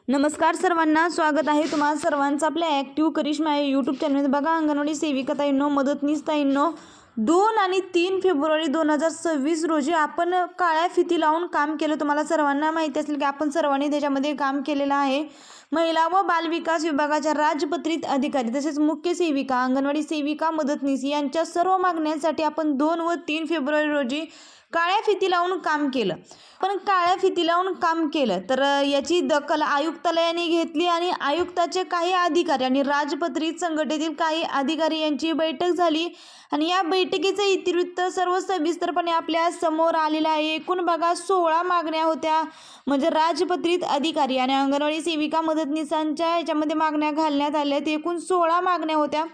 नमस्कार सर्वांना, स्वागत आहे तुम्हा सर्वांचं आपल्या ॲक्टिव्ह करिश्मा या यूट्यूब चॅनलमध्ये। बघा, अंगणवाडी सेविका ताईंनो, मदतनीस ताईंनो, 2 आणि 3 फेब्रुवारी 2026 रोजी आपण काळ्या फिती लावून काम केलं। तुम्हाला सर्वांना माहिती असेल की आपण सर्वांनी त्याच्यामध्ये काम केलेलं आहे। महिला व बालविकास विभागाच्या राजपत्रित अधिकारी तसेच मुख्य सेविका, अंगणवाडी सेविका, मदतनीस यांच्या सर्व मागण्यांसाठी आपण 2 व 3 फेब्रुवारी रोजी काळ्या फिती लावून काम केलं। पण काळ्या फिती लावून काम केलं तर याची दखल आयुक्तालयाने घेतली आणि आयुक्ताचे काही अधिकारी आणि राजपत्रित संघटनेतील काही अधिकारी यांची बैठक झाली आणि या बैठकीचे इतिवृत्त सर्व सविस्तरपणे आपल्या समोर आलेलं आहे। एकूण बघा 16 मागण्या होत्या, म्हणजे राजपत्रित अधिकारी आणि अंगणवाडी सेविका मदतनीसांच्या याच्यामध्ये मागण्या घालण्यात आल्या। एकूण 16 मागण्या होत्या।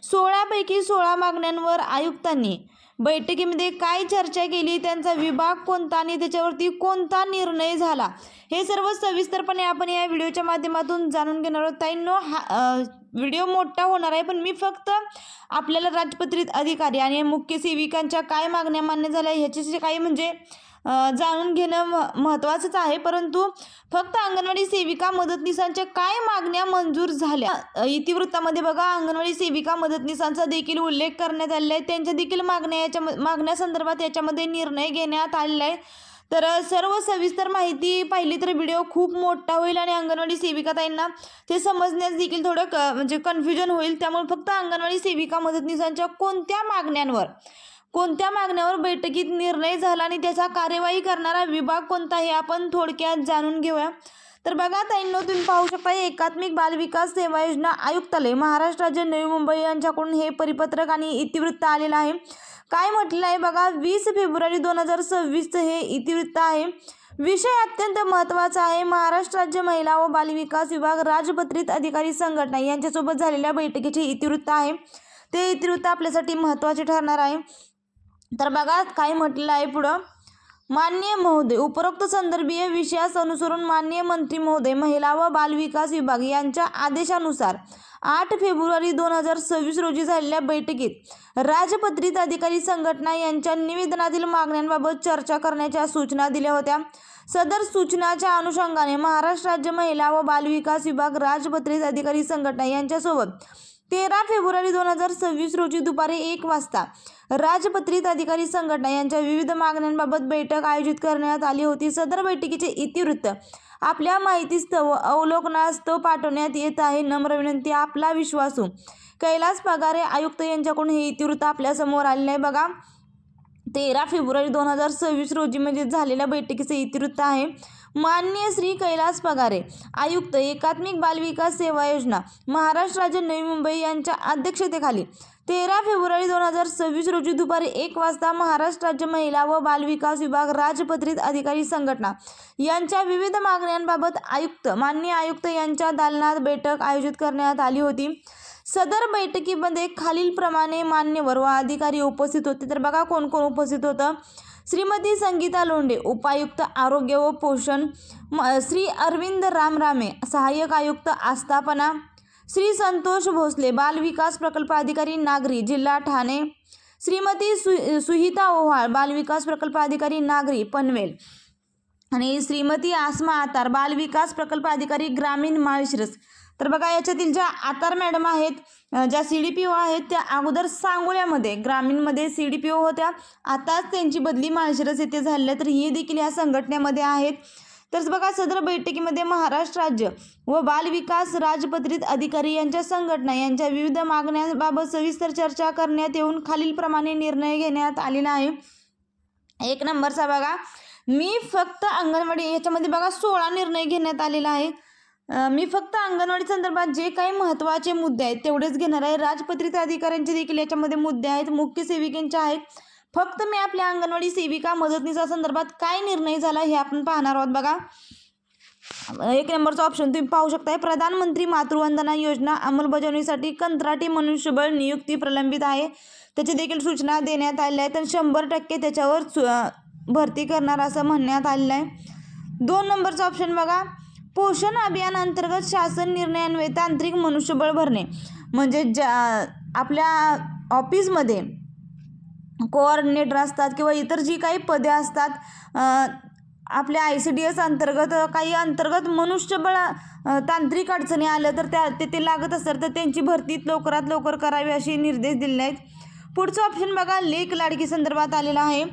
16 पैकी 16 मागण्यांवर आयुक्तांनी बैठकीमध्ये काय चर्चा केली, त्यांचा विभाग कोणता आणि त्याच्यावरती कोणता निर्णय झाला, हे सर्व सविस्तरपणे आपण या व्हिडिओच्या माध्यमातून जाणून घेणार आहोत। ताईंनो, हा व्हिडिओ मोठा होणार आहे, पण मी फक्त आपल्याला राजपत्रित अधिकारी आणि मुख्य सेविकांच्या काय मागण्या मान्य झाल्या ह्याचे काही म्हणजे जाणून घेणं महत्त्वाचंच आहे, परंतु फक्त अंगणवाडी सेविका मदतनीसांच्या काय मागण्या मंजूर झाल्या इतिवृत्तामध्ये बघा अंगणवाडी सेविका मदतनीसांचा देखील उल्लेख करण्यात आलेला आहे। त्यांच्या देखील मागण्यासंदर्भात याच्यामध्ये निर्णय घेण्यात आलेला आहे। तर सर्व सविस्तर माहिती पाहिली तर व्हिडिओ खूप मोठा होईल आणि अंगणवाडी सेविका ताईंना ते समजण्यास देखील थोडं म्हणजे कन्फ्युजन होईल। त्यामुळे फक्त अंगणवाडी सेविका मदतनीसांच्या कोणत्या मागण्यावर बैठकीत निर्णय झाला आणि त्याचा कार्यवाही करणारा विभाग कोणता हे आपण थोडक्यात जाणून घेऊया। तर बघा ताईंनो, तुम्ही पाहू शकता एकात्मिक बालविकास सेवा योजना आयुक्तालय महाराष्ट्र राज्य नवी मुंबई यांच्याकडून हे परिपत्रक आणि इतिवृत्त आलेलं आहे। काय म्हटलं आहे बघा, 20 फेब्रुवारी 2026 हे इतिवृत्त आहे। विषय अत्यंत महत्त्वाचा आहे। महाराष्ट्र राज्य महिला व बालविकास विभाग राजपत्रित अधिकारी संघटना यांच्यासोबत झालेल्या बैठकीचे इतिवृत्त आहे। ते इतिवृत्त आपल्यासाठी महत्त्वाचे ठरणार आहे। तर बघा काय म्हटलं आहे पुढं, माननीय महोदय, उपरोक्त संदर्भीय विषयास अनुसरून माननीय मंत्री महोदय, महिला व बालविकास विभाग यांच्या आदेशानुसार 8 फेब्रुवारी 2026 रोजी झालेल्या बैठकीत राजपत्रित अधिकारी संघटना यांच्या निवेदनातील मागण्यांबाबत चर्चा करण्याच्या सूचना दिल्या होत्या। सदर सूचनाच्या अनुषंगाने महाराष्ट्र राज्य महिला व बालविकास विभाग राजपत्रित अधिकारी संघटना यांच्यासोबत 13 फेब्रुवारी 2026 रोजी दुपारी 1 वाजता राजपत्रित अधिकारी संघटना यांच्या विविध मागण्यांबाबत बैठक आयोजित करण्यात आली होती। सदर बैठकीचे इतिवृत्त आपल्या माहितीस्तव अवलोकनास्तव पाठवण्यात येत आहे। नम्र विनंती, आपला विश्वासू कैलास पगारे आयुक्त यांच्याकडून हे इतिवृत्त आपल्या समोर आलेले आहे। बघा, 13 फेब्रुवारी 2026 रोजी म्हणजे झालेल्या बैठकीचे इतिवृत्त आहे। माननीय श्री कैलास पगारे आयुक्त, एकात्मिक बालविकास सेवा योजना महाराष्ट्र राज्य नवी मुंबई यांच्या अध्यक्षतेखाली 13 फेब्रुवारी 2026 रोजी दुपारी 1 वाजता महाराष्ट्र राज्य महिला व बालविकास विभाग राजपत्रित अधिकारी संघटना यांच्या विविध मागण्यांबाबत माननीय आयुक्त यांच्या दालनात बैठक आयोजित करण्यात आली होती। सदर बैठकीमध्ये खालीलप्रमाणे मान्यवर व अधिकारी उपस्थित होते। तर बघा कोण कोण उपस्थित होतं, श्रीमती संगीता लोंढे, उपायुक्त आरोग्य व पोषण, श्री अरविंद रामरामे, सहाय्यक आयुक्त आस्थापना, श्री संतोष भोसले, बाल विकास प्रकल्प अधिकारी नागरी, जिल्हा ठाणे, श्रीमती सुहिता ओव्हाळ, बाल विकास प्रकल्प अधिकारी नागरी, पनवेल, आणि श्रीमती आसमा आतार, बाल विकास प्रकल्प अधिकारी ग्रामीण, माळशिरस। तर बघा याच्यातील ज्या आतार मॅडम आहेत, ज्या CDPO आहेत, त्या अगोदर सांगोल्यामध्ये ग्रामीणमध्ये CDPO होत्या, आताच त्यांची बदली माळशिरस येथे झाली आहे, तर हे देखील या संघटनेमध्ये आहेत। तर बघा सदर बैठकीमध्ये महाराष्ट्र राज्य व बालविकास राजपत्रित अधिकारी यांच्या संघटना यांच्या विविध मागण्यांबाबत सविस्तर चर्चा करण्यात येऊन खालीलप्रमाणे निर्णय घेण्यात आलेला आहे। 1 नंबरचा बघा, मी फक्त अंगणवाडी याच्यामध्ये बघा 16 निर्णय घेण्यात आलेला आहे। मी फक्त अंगणवाडी संदर्भात जे काही महत्त्वाचे मुद्दे आहेत तेवढेच घेणार आहे। राजपत्रित अधिकाऱ्यांचे देखील याच्यामध्ये मुद्दे आहेत, मुख्य सेविकांचे आहेत। फक्त मी आपल्या अंगणवाडी सेविका मदतनीसा संदर्भात काय निर्णय झाला हे आपण पाहणार आहोत। बघा 1 नंबरचा ऑप्शन तुम्ही पाहू शकताय, प्रधानमंत्री मातृवंदना योजना अंमलबजावणीसाठी कंत्राटी मनुष्यबळ नियुक्ती प्रलंबित आहे, त्याची देखील सूचना देण्यात आल्या आहेत। तर 100% त्याच्यावर भरती करणार असं म्हणण्यात आलेलं आहे। 2 नंबरचा ऑप्शन बघा, पोषण अभियान अंतर्गत शासन निर्णयान्वये तांत्रिक मनुष्यबळ भरणे, म्हणजे आपल्या ऑफिसमध्ये कोऑर्डिनेटर असतात किंवा इतर जी काही पदे असतात आपल्या ICDS अंतर्गत काही अंतर्गत मनुष्यबळ तांत्रिक अडचणी आल्या तर ते लागत असतात तर त्यांची भरती लवकरात लवकर करावी असे निर्देश दिले आहेत. पुढचं ऑप्शन बघा लेक लाडकी संदर्भात आलेला आहे.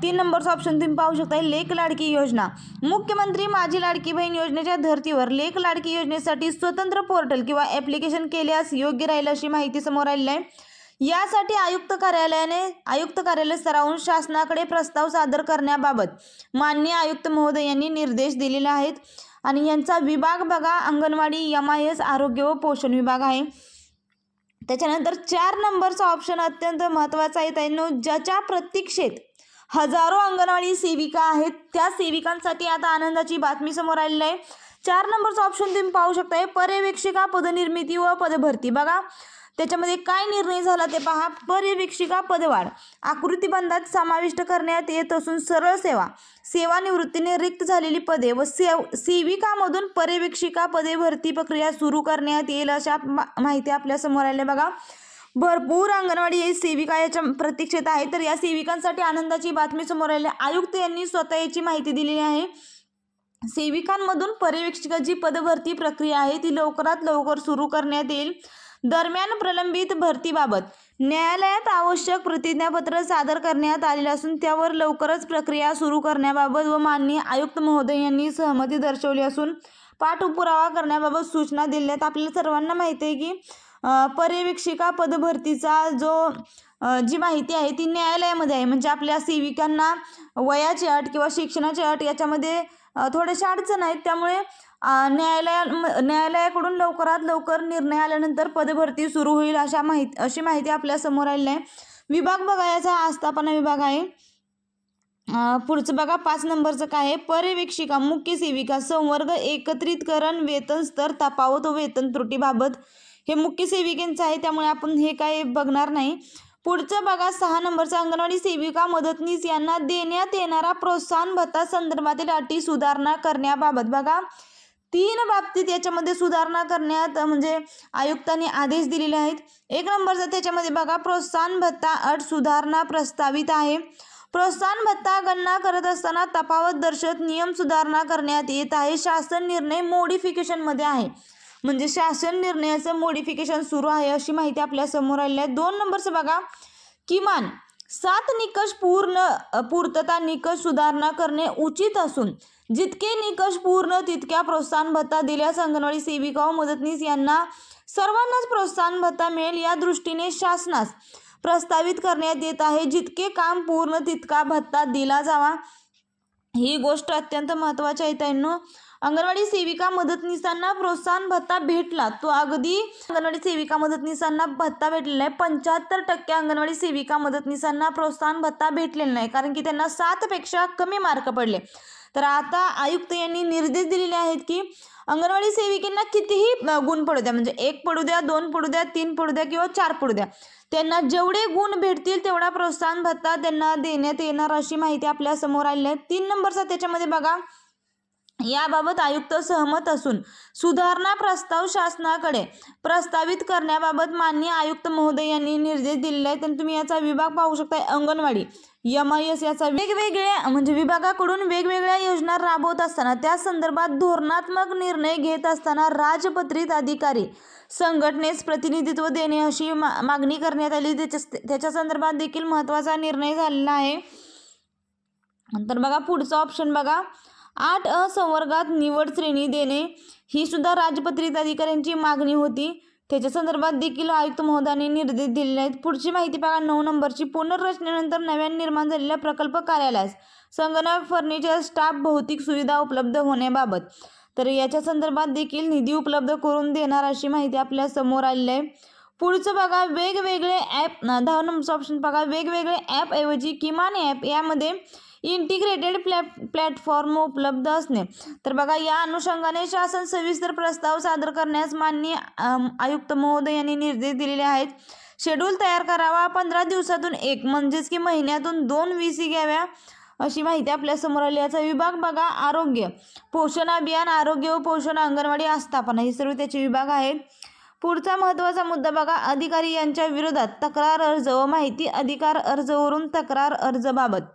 3 नंबरचा ऑप्शन तुम्ही पाहू शकता लेक लाडकी योजना. मुख्यमंत्री माझी लाडकी बहीण योजनेच्या धर्तीवर लेक लाडकी योजनेसाठी स्वतंत्र पोर्टल किंवा ॲप्लिकेशन केल्यास योग्य राहील अशी माहिती समोर आलेली आहे. यासाठी आयुक्त कार्यालय स्तरावरून शासनाकडे प्रस्ताव सादर करण्याबाबत माननीय आयुक्त महोदय यांनी निर्देश दिलेले आहेत. आणि यांचा विभाग बघा अंगणवाडी MIS आरोग्य व पोषण विभाग आहे. त्याच्यानंतर 4 नंबरचा ऑप्शन अत्यंत महत्त्वाचा आहे. ज्याच्या प्रतीक्षेत हजारो अंगणवाडी सेविका आहेत त्या सेविकांसाठी आता आनंदाची बातमी समोर आलेली आहे. 4 नंबरचा ऑप्शन तुम्ही पाहू शकता पर्यवेक्षिका पदनिर्मिती व पदभरती. बघा त्याच्यामध्ये काय निर्णय झाला ते पहा. पर्यवेक्षिका पदवाढ आकृतीबंधात समाविष्ट करण्यात येत असून सरळ सेवानिवृत्तीने रिक्त झालेली पदे व सेविकामधून पर्यवेक्षिका पदे भरती प्रक्रिया सुरू करण्यात येईल अशा माहिती आपल्या समोर आल्या. बघा भरपूर अंगणवाडी सेविका याच्या प्रतीक्षेत आहे तर या सेविकांसाठी आनंदाची बातमी समोर आली. आयुक्त यांनी स्वतः याची माहिती दिलेली आहे. सेविकांमधून पर्यवेक्षिकाची पदभरती प्रक्रिया आहे ती लवकरात लवकर सुरू करण्यात येईल. दरम्यान प्रलंबित भरतीबाबत न्यायालयात आवश्यक प्रतिज्ञापत्र सादर करण्यात आलेले असून त्यावर लवकरच प्रक्रिया सुरू करण्याबाबत व माननीय आयुक्त महोदय यांनी सहमती दर्शवली असून पाठपुरावा करण्याबाबत सूचना दिल्या आहेत. आपल्याला सर्वांना माहिती आहे की पर्यवेक्षिका पदभरतीचा जी माहिती आहे ती न्यायालयामध्ये आहे. म्हणजे आपल्या सेविकांना वयाची अट किंवा शिक्षणाची अट याच्यामध्ये थोड्याशा अडचण आहेत त्यामुळे न्यायालयाकडून लवकरात लवकर निर्णय आल्यानंतर पदभरती सुरू होईल अशी माहिती आपल्या समोर आलेली आहे. विभाग बघा याचा आस्थापना विभाग आहे. पुढचं बघा 5 नंबरचं काय आहे पर्यवेक्षिका मुख्य सेविका संवर्ग एकत्रितकरण वेतन स्तर तफावत व वेतन त्रुटीबाबत हे मुख्य सेविकेंचं आहे त्यामुळे आपण हे काय बघणार नाही. पुढचं बघा 6 नंबरचा अंगणवाडी सेविका मदतनीस यांना देण्यात येणारा प्रोत्साहन भत्ता संदर्भातील अटी सुधारणा करण्याबाबत. बघा 3 बाबतीत याच्यामध्ये सुधारणा करण्यात म्हणजे आयुक्तांनी आदेश दिलेले आहेत. 1 नंबरचा त्याच्यामध्ये बघा प्रोत्साहन भत्ता अट सुधारणा प्रस्तावित आहे. प्रोत्साहन भत्ता गणना करत असताना तफावत दर्शक नियम सुधारणा करण्यात येत आहे. शासन निर्णय मोडिफिकेशनमध्ये आहे म्हणजे शासन निर्णयाचं मोडिफिकेशन सुरू आहे अशी माहिती आपल्या समोर आलेली आहे. 2 नंबरचं बघा किमान 7 निकष पूर्तता निकष सुधारणा करणे उचित असून जितके निकष पूर्ण तितक्या प्रोत्साहन भत्ता दिल्यास अंगणवाडी सेविका व मदतनीस यांना सर्वांनाच प्रोत्साहन भत्ता मिळेल या दृष्टीने शासनास प्रस्तावित करण्यात येत आहे. जितके काम पूर्ण तितका भत्ता दिला जावा ही गोष्ट अत्यंत महत्त्वाची आहे. त्यांनो अंगणवाडी सेविका मदतनीसांना प्रोत्साहन भत्ता भेटला तो अगदी अंगणवाडी सेविका मदतनीसांना भत्ता भेटलेला आहे. 75% अंगणवाडी सेविका मदतनीसांना प्रोत्साहन भत्ता भेटलेला नाही कारण की त्यांना 7 पेक्षा कमी मार्क पडले. तर आता आयुक्त यांनी निर्देश दिलेले आहेत की अंगणवाडी सेविकांना कितीही गुण पडू द्या म्हणजे 1 पडू द्या 2 पडू द्या 3 पडू द्या किंवा 4 पडू द्या त्यांना जेवढे गुण भेटतील तेवढा प्रोत्साहन भत्ता त्यांना देण्यात येणार अशी माहिती आपल्या समोर आलेली आहे. 3 नंबरचा त्याच्यामध्ये बघा याबाबत आयुक्त सहमत असून सुधारणा प्रस्ताव शासनाकडे प्रस्तावित करण्याबाबत माननीय आयुक्त महोदय यांनी निर्देश दिलेले आहेत. आणि तुम्ही याचा विभाग पाहू शकता अंगणवाडी MIS याचा वेगवेगळ्या म्हणजे विभागाकडून वेगवेगळ्या योजना राबवत असताना त्या संदर्भात धोरणात्मक निर्णय घेत असताना राजपत्रित अधिकारी संघटनेस प्रतिनिधित्व देणे अशी मागणी करण्यात आली. त्याच्या संदर्भात देखील महत्त्वाचा निर्णय झालेला आहे. नंतर बघा पुढचा ऑप्शन बघा 8 संवर्गात निवड श्रेणी देणे ही सुद्धा राजपत्रित अधिकाऱ्यांची मागणी होती. त्याच्या संदर्भात देखील आयुक्त महोदयांनी निर्देश दिलेले आहेत. पुढची माहिती बघा 9 नंबरची पुनर्रचनेनंतर नव्याने निर्माण झालेल्या प्रकल्प कार्यालयास संगणक फर्निचर स्टाफ भौतिक सुविधा उपलब्ध होण्याबाबत तर याच्या संदर्भात देखील निधी उपलब्ध करून देणार अशी माहिती आपल्या समोर आलेली आहे. पुढचं बघा वेगवेगळे ॲप 10 नंबरचा ऑप्शन बघा वेगवेगळे ॲप ऐवजी किमान ॲप यामध्ये इंटिग्रेटेड प्लॅटफॉर्म उपलब्ध असणे. तर बघा या अनुषंगाने शासन सविस्तर प्रस्ताव सादर करण्यास माननीय आयुक्त महोदय यांनी निर्देश दिलेले आहेत. शेड्यूल तयार करावा 15 दिवसातून 1 म्हणजेच की महिन्यातून 2 VC घ्याव्या अशी माहिती आपल्या समोर आली. याचा विभाग बघा आरोग्य पोषण अभियान आरोग्य व पोषण अंगणवाडी आस्थापना हे सर्व त्याचे विभाग आहेत. पुढचा महत्त्वाचा मुद्दा बघा अधिकारी यांच्या विरोधात तक्रार अर्ज व माहिती अधिकार अर्जवरून तक्रार अर्ज बाबत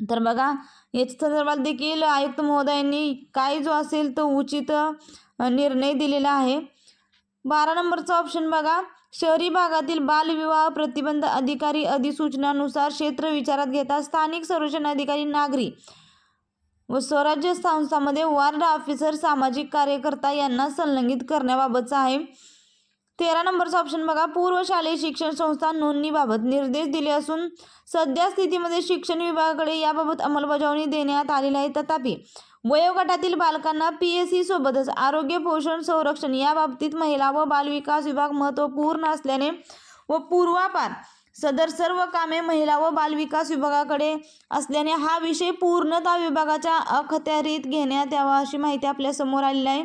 तर बघा याच्या संदर्भात देखील आयुक्त महोदयांनी काय जो असेल तो उचित निर्णय दिलेला आहे. 12 नंबरचा ऑप्शन बघा, शहरी भागातील बालविवाह प्रतिबंध अधिकारी अधिसूचनानुसार क्षेत्र विचारात घेता स्थानिक संरक्षण अधिकारी नागरी व स्वराज्य संस्थांमध्ये वार्ड ऑफिसर सामाजिक कार्यकर्ता यांना संलग्नित करण्याबाबतचा आहे. 13 नंबरचा ऑप्शन बघा, पूर्व शालेय शिक्षण संस्था नोंदणीबाबत निर्देश दिले असून सध्या स्थितीमध्ये शिक्षण विभागाकडे याबाबत अंमलबजावणी देण्यात आलेली आहे. तथापि वयोगटातील बालकांना PSE सोबतच आरोग्य पोषण संरक्षण या बाबतीत महिला व बालविकास विभाग महत्त्वपूर्ण असल्याने व पूर्वापार सदर सर्व कामे महिला व बालविकास विभागाकडे असल्याने हा विषय पूर्णतः विभागाच्या अखत्यारीत घेण्यात यावा अशी माहिती आपल्या समोर आलेली आहे.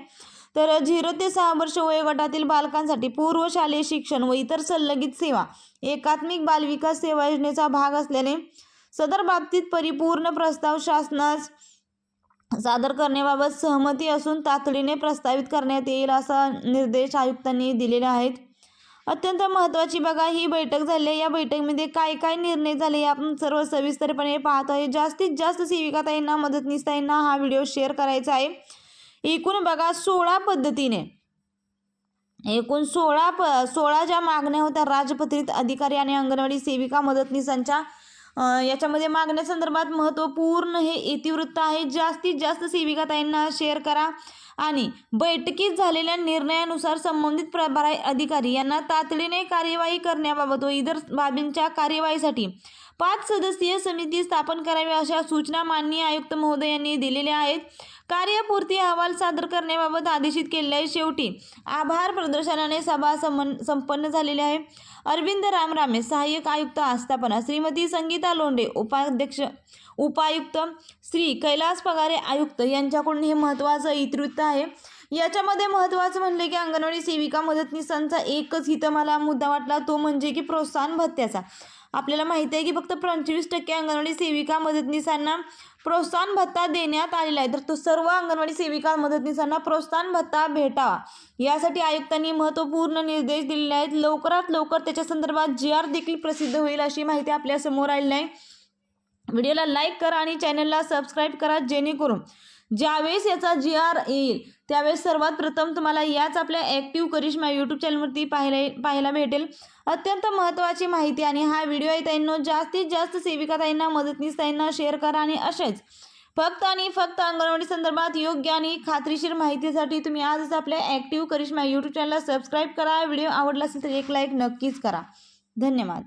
तर 0 ते 6 वर्ष वयोगटातील बालकांसाठी पूर्व शालेय शिक्षण व इतर संलग्नित सेवा एकात्मिक बालविकास सेवा योजनेचा भाग असल्याने सदर बाबतीत परिपूर्ण प्रस्ताव शासनास सादर करण्याबाबत सहमती असून तातडीने प्रस्तावित करण्यात येईल असा निर्देश आयुक्तांनी दिलेले आहेत. अत्यंत महत्त्वाची बघा ही बैठक झाली आहे. या बैठकीमध्ये काय काय निर्णय झाले आपण सर्व सविस्तरपणे पाहत आहे. जास्तीत जास्त सेविकाताईंना मदतनीसताईंना हा व्हिडिओ शेअर करायचा आहे. एकूण बघा 16 पद्धतीने एकूण 16 ज्या मागण्या होत्या राजपत्रित अधिकारी आणि अंगणवाडी सेविका मदतनीसांच्या याच्यामध्ये मागण्या संदर्भात महत्त्वपूर्ण हे इतिवृत्त आहे. जास्तीत जास्त सेविकाताईंना शेअर करा आणि बैठकीत झालेल्या निर्णयानुसार संबंधित प्रभारी अधिकारी यांना तातडीने कार्यवाही करण्याबाबत व इतर बाबींच्या कार्यवाहीसाठी 5 सदस्यीय समिती स्थापन करावी अशा सूचना माननीय आयुक्त महोदयांनी दिलेल्या आहेत. कार्यपूर्ती अहवाल सादर करण्याबाबत आदेशित केलेले आहे. शेवटी आभार प्रदर्शनाने सभा संपन्न झालेली आहे. अरविंद रामरामे सहाय्यक आयुक्त आस्थापना, श्रीमती संगीता लोंढे उपायुक्त, श्री कैलास पगारे आयुक्त यांच्याकडून हे महत्त्वाचं इतिवृत्त आहे. याच्यामध्ये महत्त्वाचं म्हणले की अंगणवाडी सेविका मदतनीसांचा एकच इथं मला मुद्दा वाटला तो म्हणजे की प्रोत्साहन भत्त्याचा. आपल्याला माहिती आहे की फक्त 25% अंगणवाडी सेविका मदतनीसांना प्रोत्साहन भत्ता देण्यात आलेला आहे. तर तो सर्व अंगणवाडी सेविका मदतनीसांना प्रोत्साहन भत्ता भेटावा यासाठी आयुक्तांनी महत्त्वपूर्ण निर्देश दिलेले आहेत. लवकरात लवकर त्याच्या संदर्भात GR देखील प्रसिद्ध होईल अशी माहिती आपल्या समोर आलेली आहे. व्हिडिओला लाईक करा आणि चॅनलला सबस्क्राईब करा जेणेकरून ज्यावेळेस याचा GR येईल त्यावेळेस सर्वात प्रथम तुम्हाला याच आपल्या ॲक्टिव्ह करिश्मा यूट्यूब चॅनलवरती पाहायला भेटेल. अत्यंत महत्त्वाची माहिती आणि हा व्हिडिओ आहे ताईंनो जास्तीत जास्त सेविकाताईंना मदतनीसताईंना शेअर करा आणि असेच फक्त आणि फक्त अंगणवाडी संदर्भात योग्य आणि खात्रीशीर माहितीसाठी तुम्ही आजच आपल्या ॲक्टिव्ह करिश्मा यूट्यूब चॅनलला सबस्क्राईब करा. व्हिडिओ आवडला असेल तर एक लाईक नक्कीच करा. धन्यवाद.